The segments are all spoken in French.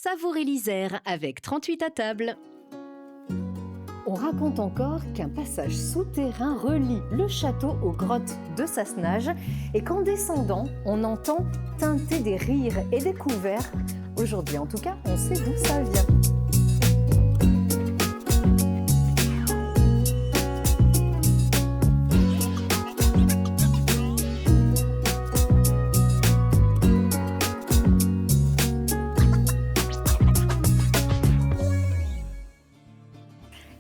Savourez l'Isère avec 38 à table. On raconte encore qu'un passage souterrain relie le château aux grottes de Sassenage et qu'en descendant, on entend teinter des rires et des couverts. Aujourd'hui, en tout cas, on sait d'où ça vient.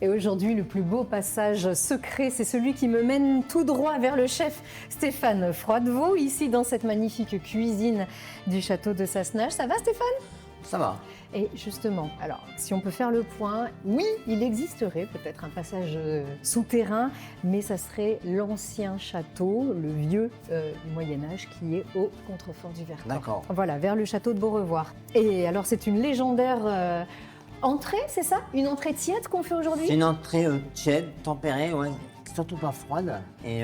Et aujourd'hui, le plus beau passage secret, c'est celui qui me mène tout droit vers le chef Stéphane Froidevaux, ici dans cette magnifique cuisine du château de Sassenage. Ça va Stéphane ? Ça va. Et justement, alors, si on peut faire le point, oui, il existerait peut-être un passage souterrain, mais ça serait l'ancien château, le vieux du Moyen-Âge, qui est au contrefort du Vercors. D'accord. Voilà, vers le château de Beaurevoir. Et alors, c'est une légendaire entrée, c'est ça ? Une entrée tiède qu'on fait aujourd'hui ? C'est une entrée tiède, tempérée, ouais, surtout pas froide. Et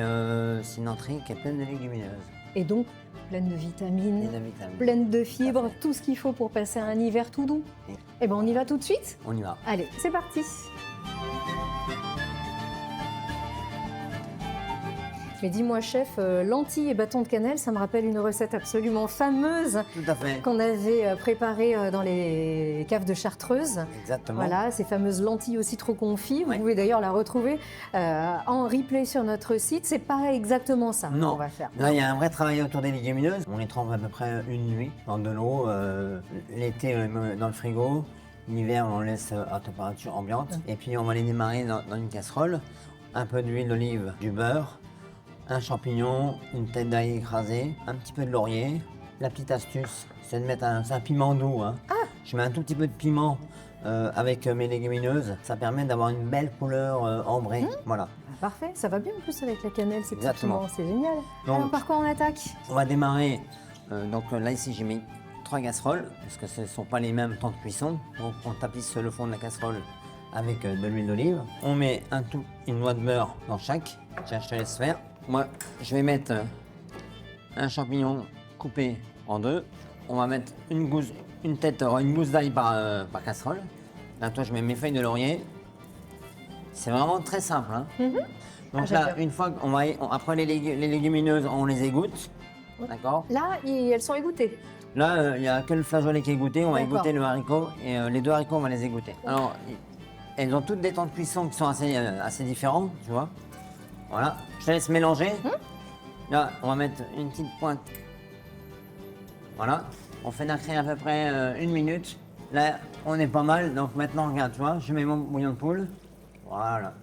c'est une entrée qui est pleine de légumineuses. Et donc, pleine de vitamines, Et de vitamines. pleine de fibres, tout ce qu'il faut pour passer un hiver tout doux. Oui. Eh bien, on y va tout de suite ? On y va. Allez, c'est parti. Mais dis-moi, chef, lentilles et bâtons de cannelle, ça me rappelle une recette absolument fameuse Tout à fait. qu'on avait préparée dans les caves de Chartreuse. Exactement. Voilà, ces fameuses lentilles au citron confit. Vous Oui. pouvez d'ailleurs la retrouver en replay sur notre site. C'est pas exactement ça Non. qu'on va faire. Là, il y a un vrai travail autour des légumineuses. On les trempe à peu près une nuit dans de l'eau. L'été, on les met dans le frigo. L'hiver, on les laisse à température ambiante. Et puis, on va les démarrer dans une casserole. Un peu d'huile d'olive, du beurre, un champignon, une tête d'ail écrasée, un petit peu de laurier. La petite astuce, c'est de mettre c'est un piment doux. Hein. Je mets un tout petit peu de piment avec mes légumineuses. Ça permet d'avoir une belle couleur ambrée. Voilà. Parfait, ça va bien en plus avec la cannelle, ces petits Exactement. piments, c'est génial. Donc- Alors par quoi on attaque ? On va démarrer. Donc là, ici, j'ai mis 3 casseroles parce que ce ne sont pas les mêmes temps de cuisson. Donc on tapisse le fond de la casserole avec de l'huile d'olive. On met une noix de beurre dans chaque. Tiens, je te laisse faire. Moi, je vais mettre un champignon coupé en deux. On va mettre une gousse d'ail par casserole. Là, toi, je mets mes feuilles de laurier. C'est vraiment très simple. Hein. Donc j'adore. là, une fois après les légumineuses, on les égoutte. D'accord. Là, elles sont égouttées. Là, il n'y a que le flageolet qui est égoutté. On va D'accord. égoutter le haricot et les deux haricots, on va les égoutter. Alors, elles ont toutes des temps de cuisson qui sont assez différents, tu vois. Voilà. Je te laisse mélanger. Là, on va mettre une petite pointe. Voilà. On fait nacrer à peu près 1 minute. Là, on est pas mal. Donc maintenant, regarde, tu vois, je mets mon bouillon de poule. Voilà.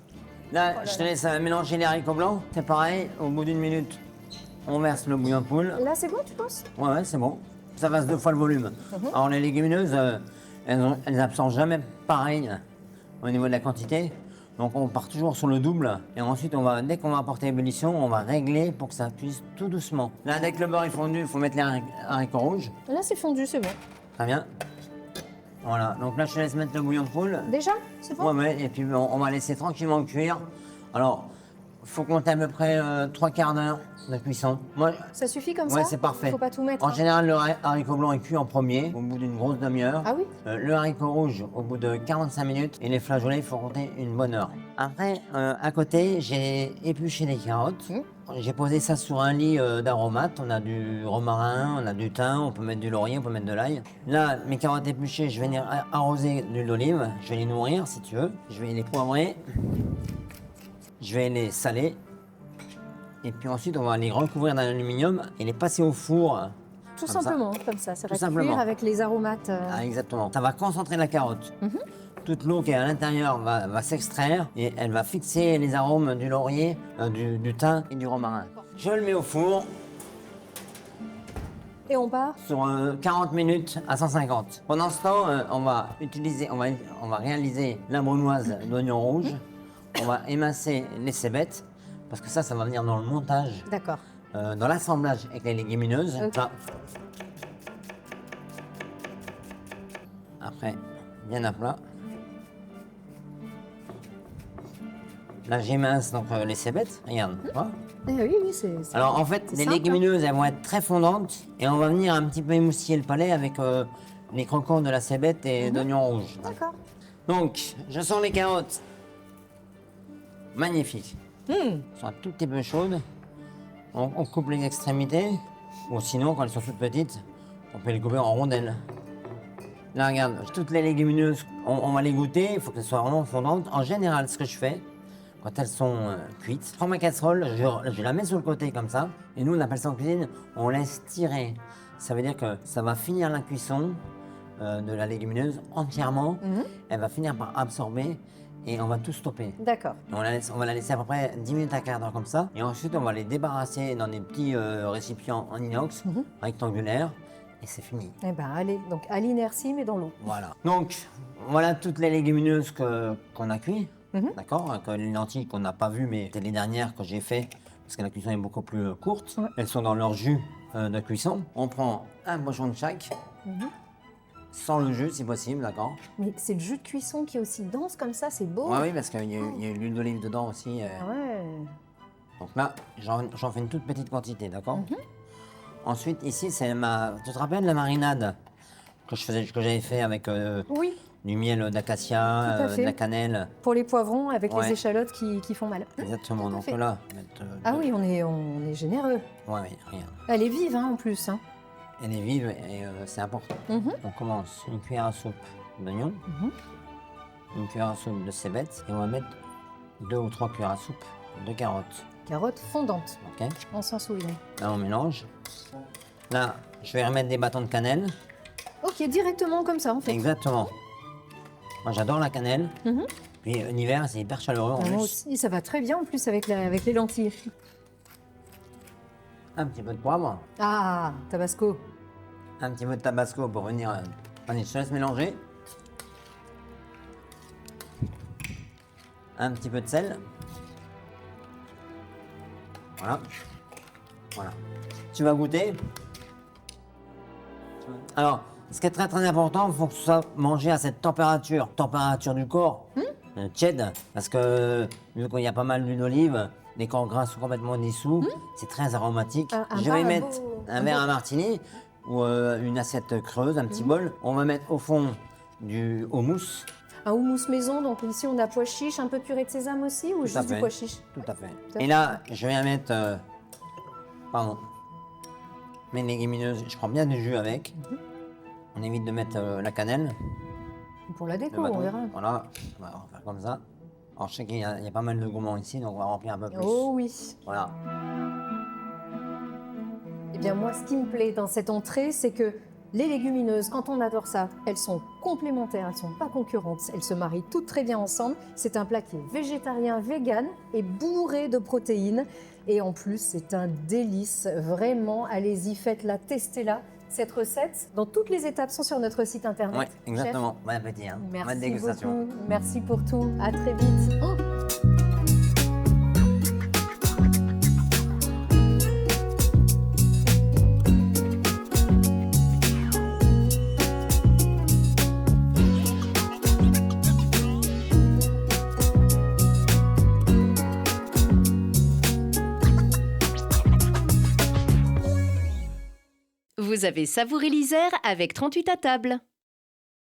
Là, je te laisse mélanger les haricots blancs. C'est pareil. Au bout d'1 minute, on verse le bouillon de poule. Là, c'est bon, tu penses ? Ouais, c'est bon. Ça passe 2 fois le volume. Alors les légumineuses, elles absorbent jamais pareil au niveau de la quantité. Donc on part toujours sur le double. Et ensuite, dès qu'on va apporter l'ébullition, on va régler pour que ça cuise tout doucement. Là, dès que le beurre est fondu, il faut mettre les haricots rouges. Là, c'est fondu, c'est bon. Très bien. Voilà. Donc là, je te laisse mettre le bouillon de poule. Déjà ? C'est bon ? Ouais, et puis on va laisser tranquillement cuire. Alors, il faut compter à peu près 3 quarts d'heure de cuisson. Moi, Ça suffit comme ça ? ouais, c'est parfait. Faut pas tout mettre. En hein. général, le haricot blanc est cuit en premier, au bout d'une grosse demi-heure. Ah oui ? Le haricot rouge, au bout de 45 minutes. Et les flageolets, il faut compter une bonne heure. Après, à côté, j'ai épluché des carottes. J'ai posé ça sur un lit d'aromates. On a du romarin, on a du thym, on peut mettre du laurier, on peut mettre de l'ail. Là, mes carottes épluchées, je vais venir arroser d'huile d'olive. Je vais les nourrir, si tu veux. Je vais les poivrer. Je vais les saler. Et puis ensuite, on va les recouvrir d'un aluminium et les passer au four. Tout Comme ça. simplement, comme ça. Ça Tout va simplement. cuire avec les aromates. Ah, exactement. Ça va concentrer la carotte. Toute l'eau qui est à l'intérieur va s'extraire et elle va fixer les arômes du laurier, du thym et du romarin. Je le mets au four Et on part ? sur 40 minutes à 150. Pendant ce temps, on va réaliser la brunoise d'oignon rouge. On va émincer les cébettes parce que ça va venir dans le montage. D'accord. Dans l'assemblage avec les légumineuses. Ok. Là. Après, bien à plat. Là, j'émince donc les cébettes. Regarde, tu vois. Oui, c'est. Alors en fait, c'est les simple, légumineuses, elles vont être très fondantes et on va venir un petit peu émoustiller le palais avec les croquants de la cébette et d'oignons rouges. D'accord. Donc, je sors les carottes. Magnifiques. Elles sont un tout petit peu chaudes. On coupe les extrémités. Ou sinon, quand elles sont toutes petites, on peut les couper en rondelles. Là, regarde, toutes les légumineuses, on va les goûter. Il faut qu'elles soient vraiment fondantes. En général, ce que je fais, quand elles sont cuites, je prends ma casserole, je la mets sur le côté comme ça. Et nous, on appelle ça en cuisine, on laisse tirer. Ça veut dire que ça va finir la cuisson de la légumineuse entièrement. Elle va finir par absorber et on va tout stopper. D'accord. On va la laisser à peu près 10 minutes à quart d'heure comme ça. Et ensuite, on va les débarrasser dans des petits récipients en inox rectangulaires. Et c'est fini. Eh ben, allez, donc à l'inertie, mais dans l'eau. Voilà. Donc, voilà toutes les légumineuses qu'on a cuites. D'accord. Que les lentilles qu'on n'a pas vues, mais c'est les dernières que j'ai fait parce que la cuisson est beaucoup plus courte. Ouais. Elles sont dans leur jus de cuisson. On prend un pochon de chaque, sans le jus si possible, d'accord. Mais c'est le jus de cuisson qui est aussi dense comme ça, c'est beau. Oui, parce qu'il y a eu l'huile d'olive dedans aussi. Ouais. Donc là, j'en fais une toute petite quantité, d'accord. Ensuite, ici, c'est tu te rappelles la marinade que j'avais fait avec Oui, du miel d'acacia, Tout à de fait. la cannelle. pour les poivrons avec Ouais. les échalotes qui font mal. Exactement. Tout à Donc fait. là, on va mettre, Ah oui, on est généreux. Ouais, rien. Elle est vive hein, en plus. Hein. Elle est vive et c'est important. On commence une cuillère à soupe d'oignon, une cuillère à soupe de cébette et on va mettre 2 ou 3 cuillères à soupe de carottes. Carotte fondante, Ok. on s'en souvient. Là, on mélange. Là, je vais remettre des bâtons de cannelle. Ok, directement comme ça en fait. Exactement. Moi, j'adore la cannelle. Puis l'hiver, c'est hyper chaleureux en Ah, moi plus. aussi, ça va très bien en plus avec les lentilles. Un petit peu de poivre, Ah, Tabasco. un petit peu de tabasco pour venir. Allez, je te laisse mélanger. Un petit peu de sel. Voilà. Voilà. Tu vas goûter. Alors, ce qui est très très important, il faut que ce soit mangé à cette température du corps, tiède, parce que vu qu'il y a pas mal d'huile d'olive, les corps gras sont complètement dissous, c'est très aromatique. Un Je vais bar, mettre un verre à martini ou une assiette creuse, un petit bol. On va mettre au fond du houmous. Un houmous maison, donc ici on a pois chiche, un peu purée de sésame aussi ou Tout à juste du fait. pois chiche? Tout à fait. à Et fait. là, je vais mettre, mes légumineuses. Je prends bien du jus avec. On évite de mettre la cannelle. Pour la le déco, bâton. on verra. Voilà, on va faire comme ça. Alors je sais qu'il y a pas mal de gourmands ici, donc on va remplir un peu plus. Oh oui. Voilà. Eh bien moi, ce qui me plaît dans cette entrée, c'est que les légumineuses, quand on adore ça, elles sont complémentaires, elles ne sont pas concurrentes, elles se marient toutes très bien ensemble. C'est un plat qui est végétarien, vegan et bourré de protéines. Et en plus, c'est un délice. Vraiment, allez-y, faites-la, testez-la. Cette recette, dans toutes les étapes, sont sur notre site internet. Oui, Chef. exactement. Bon appétit. Hein. Bonne Merci dégustation. beaucoup. Merci pour tout. À très vite. Oh Vous avez savouré l'Isère avec 38 à table.